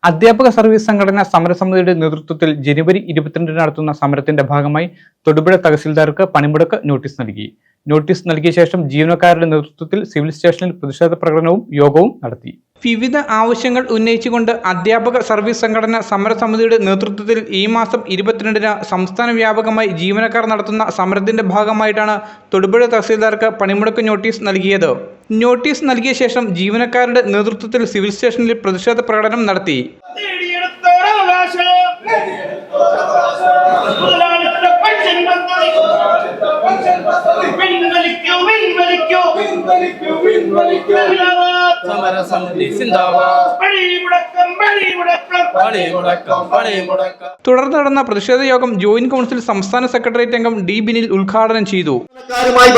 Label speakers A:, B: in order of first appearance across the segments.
A: അധ്യാപക സർവീസ് സംഘടന സമരസമിതിയുടെ നേതൃത്വത്തിൽ ജനുവരി 22 നടത്തുന്ന സമരത്തിന്റെ ഭാഗമായി തൊടുപുഴ തഹസിൽദാർക്ക് പണിമുടക്ക് നോട്ടീസ് നൽകി. നോട്ടീസ് നൽകിയ ശേഷം ജീവനക്കാരുടെ നേതൃത്വത്തിൽ സിവിൽ സ്റ്റേഷനിൽ പ്രതിഷേധ പ്രകടനവും യോഗവും നടത്തി. വിവിധ ആവശ്യങ്ങൾ ഉന്നയിച്ചുകൊണ്ട് അധ്യാപക സർവീസ് സംഘടന സമരസമിതിയുടെ നേതൃത്വത്തിൽ ഈ മാസം 22 സംസ്ഥാന വ്യാപകമായി ജീവനക്കാർ നടത്തുന്ന സമരത്തിന്റെ ഭാഗമായിട്ടാണ് തൊടുപുഴ തഹസിൽദാർക്ക് പണിമുടക്ക് നോട്ടീസ് നൽകിയത്. നോട്ടീസ് നൽകിയ ശേഷം ജീവനക്കാരുടെ നേതൃത്വത്തിൽ സിവിൽ സ്റ്റേഷനിൽ പ്രതിഷേധ പ്രകടനം നടത്തി. തുടർന്ന് നടന്ന പ്രതിഷേധ യോഗം ജോയിന്റ് കൗൺസിൽ സംസ്ഥാന സെക്രട്ടേറിയറ്റ് അംഗം ഡി ബിനിൽ ഉദ്ഘാടനം ചെയ്തു.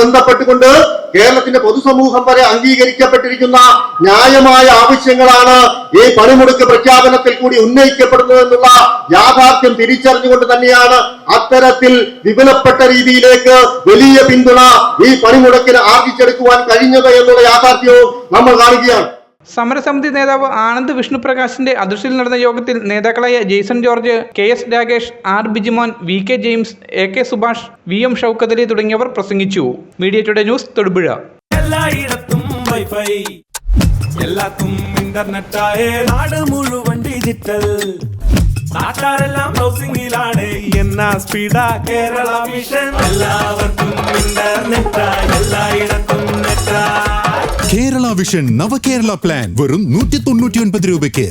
B: ബന്ധപ്പെട്ടുകൊണ്ട് കേരളത്തിന്റെ പൊതുസമൂഹം വരെ അംഗീകരിക്കപ്പെട്ടിരിക്കുന്ന ന്യായമായ ആവശ്യങ്ങളാണ് ഈ പണിമുടക്ക് പ്രഖ്യാപനത്തിൽ കൂടി ഉന്നയിക്കപ്പെടുന്നതെന്നുള്ള യാഥാർത്ഥ്യം തിരിച്ചറിഞ്ഞുകൊണ്ട് തന്നെയാണ് അത്തരത്തിൽ വിപുലപ്പെട്ട രീതിയിലേക്ക് വലിയ പിന്തുണ ഈ പണിമുടക്കിന് ആർജിച്ചെടുക്കുവാൻ കഴിഞ്ഞത് എന്നുള്ള യാഥാർത്ഥ്യവും നമ്മൾ കാണുകയാണ്.
A: സമരസമിതി നേതാവ് ആനന്ദ് വിഷ്ണുപ്രകാശിന്റെ അധ്യക്ഷതയിൽ നടന്ന യോഗത്തിൽ നേതാക്കളായ Jaison George, K S Rakesh, R Bijimon, V K James, A K Subhash, V M Shoukath Ali തുടങ്ങിയവർ പ്രസംഗിച്ചു. Media Today News, Thodupuzha.
C: എല്ലായിടത്തും വൈഫൈ, എല്ലാത്തും ഇന്റർനെറ്റായ നാട് മുഴുവൻ ഡിജിറ്റൽ, നാട്ടാരെല്ലാം ബ്രൗസിംഗിലാണ്. എന്നാ സ്പീഡാ കേരള വിഷൻ, എല്ലാവർക്കും ഇന്റർനെറ്റാ, എല്ലായിടത്തും നെറ്റാ.
D: കേരള വിഷൻ നവകേരള പ്ലാൻ വെറും 199 രൂപയ്ക്ക്.